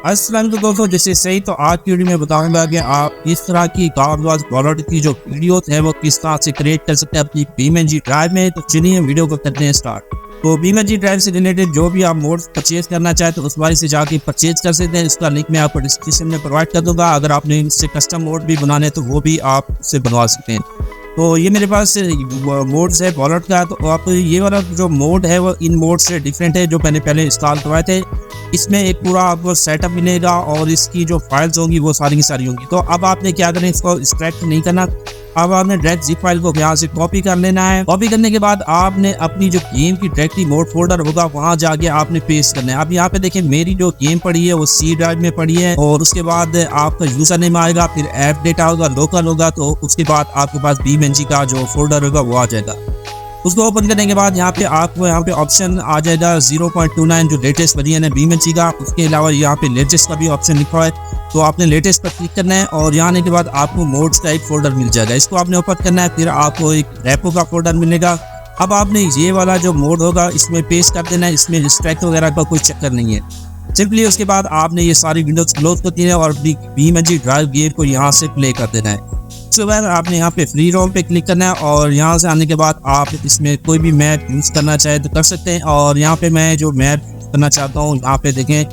अस्सलाम तो दोस्तों, जैसे सही तो आज की वीडियो में बताऊंगा कि आप इस तरह की कारवाज वॉलेट की जो वीडियोस है वो किस तरह से क्रिएट कर सकते हैं अपनी BeamNG ड्राइव में। तो चलिए वीडियो को करते हैं स्टार्ट। तो BeamNG ड्राइव से रिलेटेड जो भी आप मोड्स परचेज करना चाहे तो उस वाले से जाके परचेज कर सकते हैं। इसका लिंक मैं आपको डिस्क्रिप्शन में प्रोवाइड कर दूंगा। अगर आपने इससे कस्टम मोड भी बनाने तो वो भी आप उससे बनवा सकते हैं। तो ये मेरे पास मोड्स है वॉलेट का। तो आप ये वाला जो मोड है वो इन मोड से डिफरेंट है जो मैंने पहले इंस्टॉल करवाए थे। इसमें एक पूरा आपको सेटअप मिलेगा और इसकी जो फाइल्स होंगी वो सारी की सारी होंगी। तो अब आपने क्या करना है, इसको एक्सट्रैक्ट नहीं करना। अब आपने डायरेक्ट जिप फाइल को यहाँ से कॉपी कर लेना है। कॉपी करने के बाद आपने अपनी जो गेम की डायरेक्टली मोड फोल्डर होगा वहाँ जाके आपने पेस्ट करना है। अब यहाँ पे देखें मेरी जो गेम पड़ी है वो C ड्राइव में पड़ी है और उसके बाद आपका यूजर नेम आएगा, फिर ऐप डेटा होगा, लोकल होगा। तो उसके बाद आपके पास BeamNG का जो फोल्डर होगा वो आ जाएगा। उसको ओपन करने के बाद यहाँ पे आपको ऑप्शन आ जाएगा 0.29 जो लेटेस्ट वर्जन है BeamNG का। उसके अलावा यहाँ पे लेटेस्ट का भी ऑप्शन लिखा हुआ है। तो आपने लेटेस्ट पर क्लिक करना है और यहाँ आने के बाद आपको मोड्स का एक फोल्डर मिल जाएगा। इसको आपने ओपन करना है, फिर आपको एक रेपो का फोल्डर मिलेगा। अब आपने ये वाला जो मोड होगा इसमें पेस्ट कर देना है। इसमें एक्सट्रैक्ट वगैरह का कोई चक्कर नहीं है। सिंपली उसके बाद आपने ये सारी विंडोज क्लोज कर दी है और अपनी BeamNG ड्राइव गेम को यहाँ से प्ले कर देना है। उसके बाद आपने यहाँ पे फ्री रोम पे क्लिक करना है और यहाँ से आने के बाद आप इसमें कोई भी मैप यूज़ करना चाहे तो कर सकते हैं। और यहाँ पे मैं जो मैप करना चाहता हूँ, यहाँ पे देखें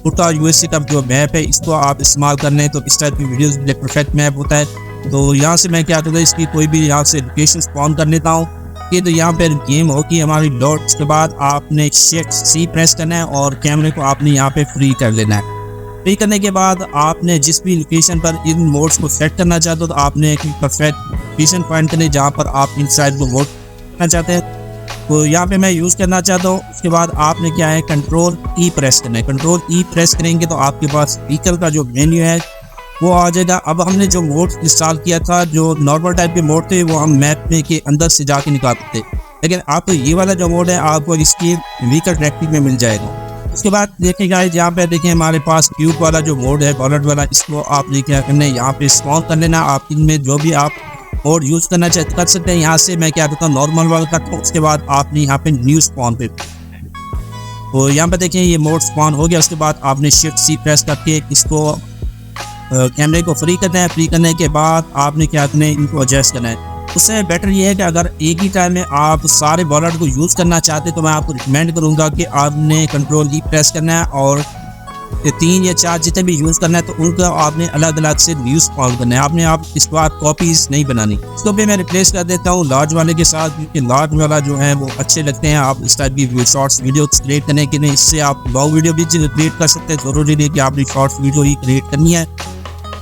पूरा USA का जो मैप है इसको आप इस्तेमाल कर लें तो इस टाइप की वीडियोस के लिए परफेक्ट मैप होता है। तो यहाँ से मैं क्या करता हूँ, इसकी कोई भी यहाँ से लोकेशन स्पॉन कर लेता हूँ। ये तो यहाँ पे गेम होगी हमारी लोड। उसके बाद आपने Shift C प्रेस करना है और कैमरे को आपने यहाँ पे फ्री कर लेना है। फ्री करने के बाद आपने जिस भी लोकेशन पर इन मोड्स को सेट करना चाहते हो तो आपने एक परफेक्ट लोकेशन फाइंड करनी जहाँ पर आप इन साइड को मोड करना चाहते हैं। तो यहाँ पे मैं यूज़ करना चाहता हूँ। उसके बाद आपने क्या है, Ctrl E प्रेस करना है। Ctrl E प्रेस करेंगे तो आपके पास व्हीकल का जो मेन्यू है वो आ जाएगा। अब हमने जो मोड इंस्टॉल किया था, जो नॉर्मल टाइप के मोड थे, वो हम मैप में के अंदर से जाके निकालते थे। लेकिन आपको ये वाला जो मोड है आपको इसकी व्हीकल ट्रैकिंग में मिल जाएगा। उसके बाद देखिए गाइस, यहाँ पे देखें हमारे पास क्यूब वाला जो मोड है वॉलेट वाला, इसको आपने क्या करना है, यहाँ पे स्पॉन कर लेना। आप इनमें जो भी आप मोड यूज़ करना चाहते कर सकते हैं। यहाँ से मैं क्या करता हूँ, नॉर्मल वाला करता हूँ। उसके बाद आपने यहाँ पे न्यू स्पॉन पे, तो यहाँ पे देखें ये मोड स्पॉन हो गया। उसके बाद आपने Shift C प्रेस करके इसको कैमरे को फ्री करना है। फ्री करने के बाद आपने क्या करना है, इनको एडजस्ट करना है। उससे बेटर ये है कि अगर एक ही टाइम में आप सारे वॉलेट को यूज़ करना चाहते तो मैं आपको रिकमेंड करूँगा कि आपने Ctrl E प्रेस करना है और 3 या 4 जितने भी यूज़ करना है तो उनका आपने अलग अलग से यूज़ कॉल करना है। आपने आप इस बार कॉपीज़ नहीं बनानी। इसको भी मैं रिप्लेस कर देता हूँ लार्ज वाले के साथ, क्योंकि लार्ज वाला जो है वो अच्छे लगते हैं आप इस टाइप की शॉर्ट्स वीडियो क्रिएट करने के लिए। इससे आप लॉन्ग वीडियो भी क्रिएट कर सकते हैं। ज़रूरी नहीं कि आपने शॉर्ट्स वीडियो ही क्रिएट करनी है।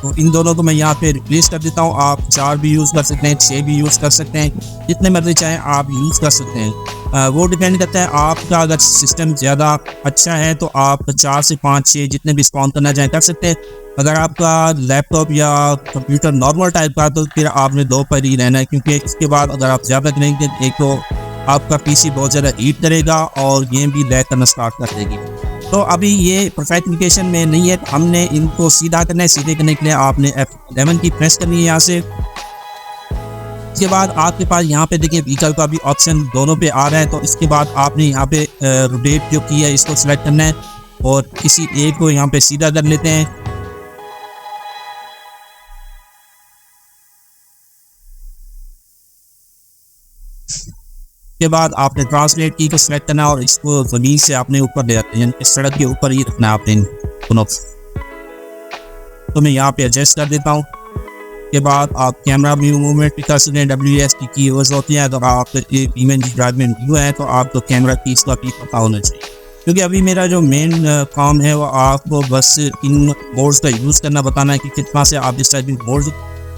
तो इन दोनों को मैं यहाँ पे रिप्लेस कर देता हूँ। आप 4 भी यूज़ कर सकते हैं, 6 भी यूज़ कर सकते हैं, जितने मर्जी चाहें आप यूज़ कर सकते हैं। वो डिपेंड करता है आपका। अगर सिस्टम ज़्यादा अच्छा है तो आप 4 से 5 6 जितने भी स्पॉन करना चाहें कर सकते हैं। अगर आपका लैपटॉप या कंप्यूटर नॉर्मल टाइप का तो फिर आपने 2 पर ही रहना है, क्योंकि इसके बाद अगर आप ज़्यादा करेंगे एक तो आपका PC बहुत ज़्यादा हीट करेगा और गेम भी लैग करना स्टार्ट कर देगी। तो अभी ये परफेक्ट लोकेशन में नहीं है। हमने इनको सीधा करना है। सीधे करने के लिए आपने F11 की प्रेस करनी है यहाँ से। इसके बाद आपके पास यहाँ पे देखिए व्हीकल का भी ऑप्शन दोनों पे आ रहा है। तो इसके बाद आपने यहाँ पे रोटेट जो की है इसको सिलेक्ट करना है और किसी एक को यहाँ पे सीधा कर लेते हैं। के बाद आपने ट्रांसलेट की को सिलेक्ट करना है और इसको ज़मीन से आपने ऊपर ले जाते हैं, इस सड़क के ऊपर ही रखना है आपने दोनों। तो मैं यहाँ पे एडजस्ट कर देता हूँ। के बाद आप कैमरा व्यू मूवमेंट भी कर सकते हैं। WS की कीवर्ड्स होती हैं। अगर आप BeamNG ड्राइव में व्यू है तो आपको कैमरा की इसका भी पता होना चाहिए, क्योंकि अभी मेरा जो मेन काम है वो आपको बस इन मोड्स का यूज़ करना बताना है कि कितना से आप इस टाइप की मोड्स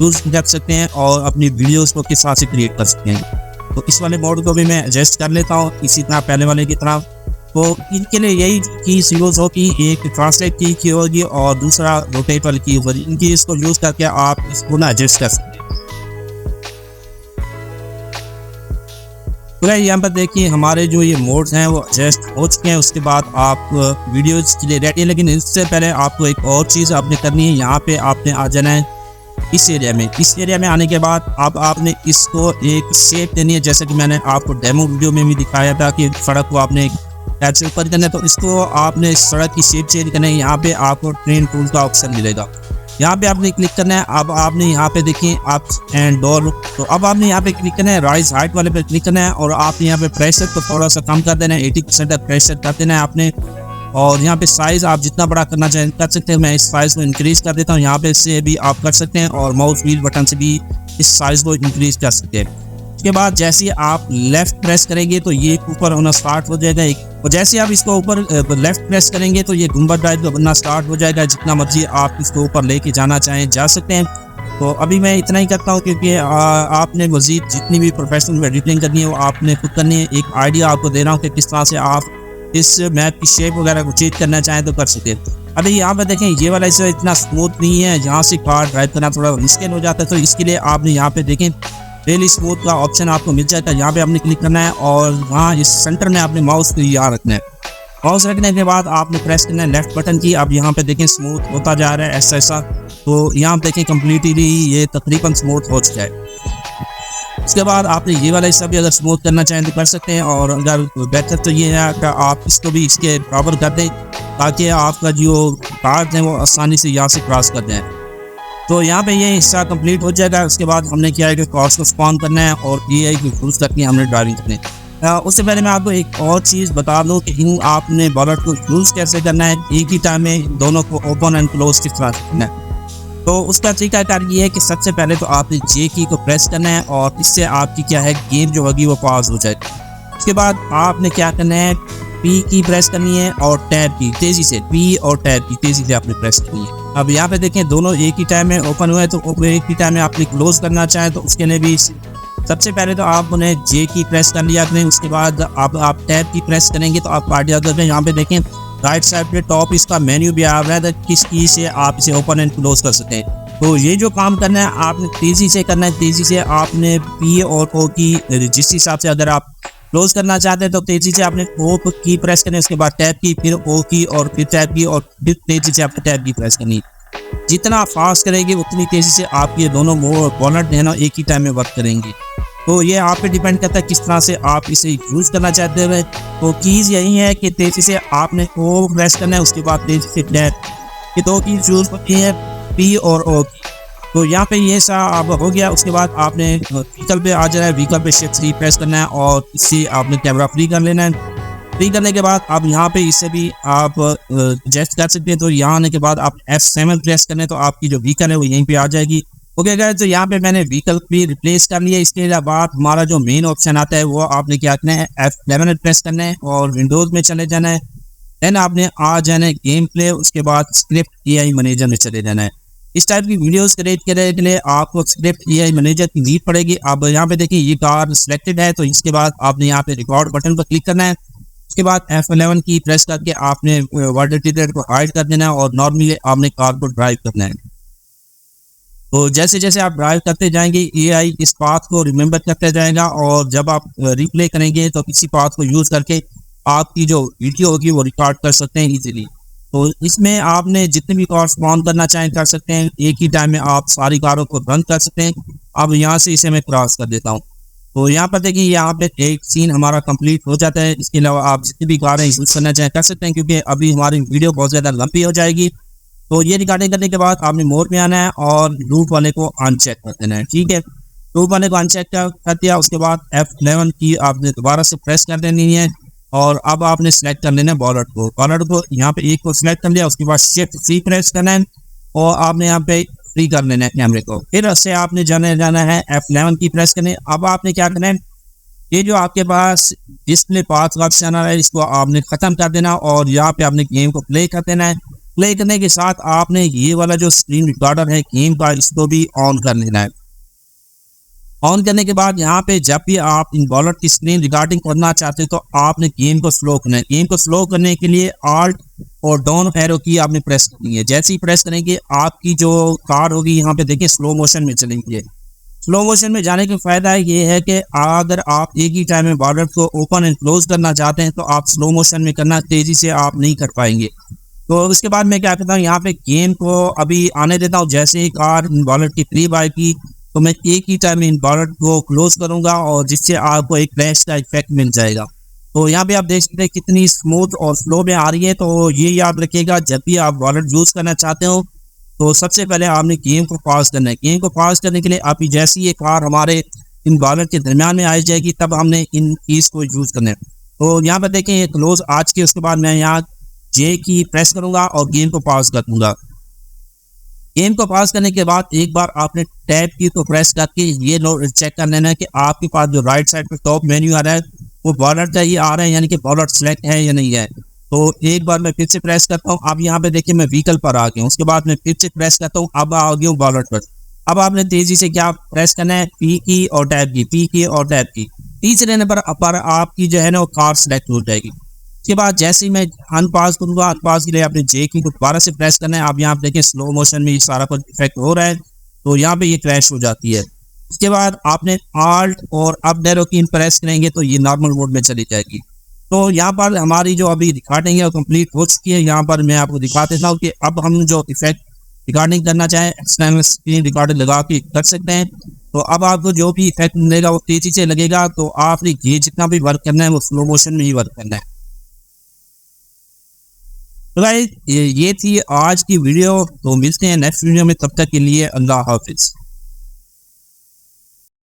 यूज़ कर सकते हैं और अपनी वीडियोज़ को किस तरह से क्रिएट कर सकते हैं। तो इस वाले मोड को भी मैं एडजस्ट कर लेता हूँ इसी तरह पहले वाले की तरह। तो इनके लिए यही कीज़ यूज़ होगी, एक ट्रांसलेट की होगी और दूसरा रोटेट वाली की होगी। इनकी इसको यूज़ करके आप इसको ना एडजस्ट कर सकते हैं। तो यहाँ पर देखिए हमारे जो ये मोड्स हैं वो एडजस्ट हो चुके हैं। उसके बाद आप वीडियोज़ के लिए रेडी है। लेकिन इससे पहले आपको एक और चीज़ आपने करनी है। यहाँ पे आपने आ जाना है इस एरिया में। इस एरिया में आने के बाद अब आपने इसको एक शेप देनी है, जैसे कि मैंने आपको डेमो वीडियो में भी दिखाया था कि सड़क को आपने टैब से ऊपर करना है तो इसको आपने सड़क की शेप चेंज करना है। यहाँ पे आपको ट्रेन टूल का ऑप्शन मिलेगा, यहाँ पे आपने क्लिक करना है। अब आपने यहाँ पे देखिए अप एंड डाउन, तो अब आपने यहाँ पे क्लिक करना है, राइज हाइट वाले पे क्लिक करना है और आपने यहाँ पे प्रेशर को थोड़ा सा कम कर देना है, 80% तक प्रेशर कर देना है आपने। और यहाँ पे साइज आप जितना बड़ा करना चाहें कर सकते हैं, मैं इस साइज को इंक्रीज कर देता हूँ, यहाँ पे से भी आप कर सकते हैं और माउस व्हील बटन से भी इस साइज को इंक्रीज कर सकते हैं। उसके बाद जैसे आप लेफ्ट प्रेस करेंगे तो ये ऊपर होना स्टार्ट हो जाएगा और जैसे आप इसको ऊपर लेफ्ट प्रेस करेंगे तो ये गुंबद टाइप का बनना स्टार्ट हो जाएगा। जितना मर्जी आप इसको ऊपर लेके जाना चाहें जा सकते हैं। तो अभी मैं इतना ही करता हूँ क्योंकि आपने मजीद जितनी भी प्रोफेशनल एडिटिंग करनी है वो आपने खुद करनी है। एक आइडिया आपको दे रहा हूँ कि किस तरह से आप इस मैप की शेप वगैरह को चेंज करना चाहें तो कर सकते हैं। अभी यहाँ पर देखें ये वाला इससे इतना स्मूथ नहीं है, यहाँ से कार ड्राइव करना थोड़ा मुश्किल हो जाता है, तो इसके लिए आपने यहाँ पे देखें रियली स्मूथ का ऑप्शन आपको मिल जाता है। यहाँ पे आपने क्लिक करना है और वहाँ इस सेंटर में आपने माउस को यहाँ रखना है। माउस रखने के बाद आपने प्रेस करना है लेफ्ट बटन की। अब यहाँ पे देखें स्मूथ होता जा रहा है ऐसा ऐसा, तो यहाँ पे देखें कम्प्लीटली ये तकरीबन स्मूथ हो चुका है। उसके बाद आपने ये वाला हिस्सा भी अगर स्मूथ करना चाहें तो कर सकते हैं, और अगर बेहतर तो ये है कि आप इसको भी इसके बराबर कर दें ताकि आपका जो कार्ड है वो आसानी से यहाँ से क्रॉस कर दें। तो यहाँ पे ये हिस्सा कंप्लीट हो जाएगा। उसके बाद हमने क्या है कि कॉर्स को स्पॉन करना है और ये यूज़ करके हमने ड्राइविंग करनी है। उससे पहले मैं आपको एक और चीज़ बता दूँ कि आपने बॉलर को यूज़ कैसे करना है, एक ही टाइम में दोनों को ओपन एंड क्लोज किस तरह करना है। तो उसका तरीकाकार ये है कि सबसे पहले तो आपने जे की को प्रेस करना है और इससे आपकी क्या है गेम जो होगी वो पॉज हो जाएगी। उसके बाद आपने क्या करना है, पी की प्रेस करनी है और टैब की तेजी से, पी और टैब की तेजी से आपने प्रेस करनी है। अब यहाँ पे देखें दोनों एक ही टाइम में ओपन हुए, तो एक ही टाइम में आपने क्लोज करना चाहें तो उसके लिए भी सबसे पहले तो आपने जे की प्रेस कर लिया आपने। उसके बाद आप टैब की प्रेस करेंगे तो आप पार्टी आगे यहाँ पे देखें राइट साइड पे टॉप इसका मेन्यू भी आ रहा है, तो किस की से आप इसे ओपन एंड क्लोज कर सकते हैं। तो ये जो काम करना है आपने तेजी से करना है, तेजी से आपने पी और ओ की जिस हिसाब से अगर आप क्लोज करना चाहते हैं तो तेजी से आपने ओ की प्रेस करनी है, उसके बाद टैब की, फिर ओ की और फिर टैब की और फिर तेजी से आपने टैब की प्रेस करनी है। जितना फास्ट करेंगे उतनी तेजी से आपके दोनों बॉलर है ना एक ही टाइम में वर्क करेंगे। तो ये आप पे डिपेंड करता है किस तरह से आप इसे यूज़ करना चाहते हैं। तो कीज़ यही है कि तेज़ी से आपने ओ प्रेस करना है, उसके बाद तेज़ी से टैब, ये दो कीज़ यूज़ होती है पी और ओ की। तो यहाँ पे ये सा अब हो गया। उसके बाद आपने व्हीकल पे आ जाना है, व्हीकल पे शिफ्ट 3 प्रेस करना है और इससे आपने कैमरा फ्री कर लेना है। फ्री करने के बाद अब यहाँ पे इससे भी आप एडजस्ट कर सकते हैं। तो यहाँ आने के बाद आप F7 प्रेस करने तो आपकी जो व्हीकल है वो यहीं पे आ जाएगी। ओके गाइस, तो यहाँ पे मैंने व्हीकल भी रिप्लेस कर लिया। इसके बाद हमारा जो मेन ऑप्शन आता है वो आपने क्या करना है, F11 प्रेस करना है और विंडोज़ में चले जाना है। देन आपने आ जाना है गेम प्ले, उसके बाद स्क्रिप्ट AI मैनेजर में चले जाना है। इस टाइप की वीडियोस क्रिएट करने के लिए आपको स्क्रिप्ट AI मैनेजर की नीड पड़ेगी। अब यहाँ पे देखिए ये कार सिलेक्टेड है, तो इसके बाद आपने यहाँ पे रिकॉर्ड बटन पर क्लिक करना है। उसके बाद F11 की प्रेस करके आपने वर्ड एडिटर को हाइड कर देना है और नॉर्मली आपने कार को ड्राइव करना है। तो जैसे जैसे आप ड्राइव करते जाएंगे AI इस पाथ को रिमेंबर करते जाएगा और जब आप रिप्ले करेंगे तो इसी पाथ को यूज़ करके आपकी जो वीडियो होगी वो रिकॉर्ड कर सकते हैं इजीली। तो इसमें आपने जितने भी कार स्पॉन करना चाहें कर सकते हैं, एक ही टाइम में आप सारी कारों को रन कर सकते हैं। अब यहाँ से इसे मैं क्रॉस कर देता हूँ। तो यहाँ पर देखिए यहाँ पे एक सीन हमारा कंप्लीट हो जाता है। इसके अलावा आप जितनी भी कारें यूज़ करना चाहें कर सकते हैं, क्योंकि अभी हमारी वीडियो बहुत ज़्यादा लंबी हो जाएगी। तो ये रिकॉर्डिंग करने के बाद आपने मोड में आना है और लूप वाले को अनचेक कर देना है। ठीक है, लूप वाले को अनचेक कर दिया। उसके बाद F11 की आपने दोबारा से प्रेस कर देनी है और अब आपने सेलेक्ट कर लेना है बॉलर को यहाँ पे एक को सिलेक्ट कर लिया। उसके बाद शिफ्ट 3 प्रेस करना है और आपने यहाँ पे फ्री कर लेना है कैमरे को। फिर उससे आपने जाना है F11 की प्रेस करने। अब आपने क्या करना है, ये जो आपके पास डिस्प्ले पाथ का ऑप्शन आ रहा है इसको आपने ख़त्म कर देना और यहाँ पे आपने गेम को प्ले कर देना है। प्ले करने के साथ आपने ये वाला जो स्क्रीन रिकॉर्डर है गेम का इसको भी ऑन कर लेना है। ऑन करने के बाद यहाँ पे जब भी आप इन बॉलर की स्क्रीन रिकॉर्डिंग करना चाहते हैं तो आपने गेम को स्लो करना है। गेम को स्लो करने के लिए आल्ट और डाउन एरो की आपने प्रेस करनी है। जैसे ही प्रेस करेंगे आपकी जो कार होगी यहाँ पे देखिए स्लो मोशन में चलेंगे। स्लो मोशन में जाने का फ़ायदा ये है कि अगर आप एक ही टाइम में बॉलर को ओपन एंड क्लोज करना चाहते हैं तो आप स्लो मोशन में करना, तेज़ी से आप नहीं कर पाएंगे। तो उसके बाद मैं क्या करता हूँ, यहाँ पे गेम को अभी आने देता हूँ। जैसे ही कार इन बॉलर की करीब आएगी तो मैं एक ही टाइम में इन बॉलर को क्लोज करूँगा और जिससे आपको एक फ्लैश का इफेक्ट मिल जाएगा। तो यहाँ पे आप देख सकते हैं कितनी स्मूथ और स्लो में आ रही है। तो ये याद रखिएगा, जब भी आप वॉलेट यूज़ करना चाहते हो तो सबसे पहले आपने गेम को पॉज करना है। गेम को पॉज करने के लिए आप जैसे ही ये कार हमारे इन वॉलेट के दरमियान में आ जाएगी तब हमने इन कीज़ को यूज़ करना है। तो यहाँ पर देखें ये क्लोज आज के, उसके बाद मैं यहाँ जे की प्रेस करूँगा और गेम को पॉज कर दूँगा। गेम को पास करने के बाद एक बार आपने टैब की को प्रेस करके ये चेक कर लेना है कि आपके पास जो राइट साइड पर टॉप मेन्यू आ रहा है वो वॉलेट का ये आ रहा है, यानी कि वॉलेट सेलेक्ट है या नहीं है। तो एक बार मैं फिर से प्रेस करता हूँ। अब यहाँ पे देखिए मैं व्हीकल पर आ गया हूँ। उसके बाद मैं फिर से प्रेस करता हूँ, अब आ गया हूँ वॉलेट पर। अब आपने तेजी से क्या प्रेस करना है, पी की और टैब की, पी की और टैब की। तीसरे नंबर पर आपकी जो है ना वो कार सेलेक्ट हो जाएगी। उसके बाद जैसे ही मैं अनपॉज करूंगा, अनपॉज के लिए आपने जे की को दोबारा से प्रेस करना है। आप यहाँ पे देखें स्लो मोशन में ये सारा कुछ इफेक्ट हो रहा है, तो यहाँ पे ये क्रैश हो जाती है। उसके बाद आपने आल्ट और अप एरो की प्रेस करेंगे तो ये नॉर्मल मोड में चली जाएगी। तो यहाँ पर हमारी जो अभी रिकॉर्डिंग है वो कंप्लीट हो चुकी है। यहाँ पर मैं आपको दिखा देता हूँ कि अब हम जो इफेक्ट रिकॉर्डिंग करना चाहें एक्सटर्नल स्क्रीन रिकॉर्डिंग लगा के कर सकते हैं। तो अब आपको जो भी इफेक्ट मिलेगा वो तेजी से लगेगा। तो आपने ये जितना भी वर्क करना है वो स्लो मोशन में ही वर्क करना है। तो गाइस ये थी आज की वीडियो। तो मिलते हैं नेक्स्ट वीडियो में, तब तक के लिए अल्लाह हाफिज।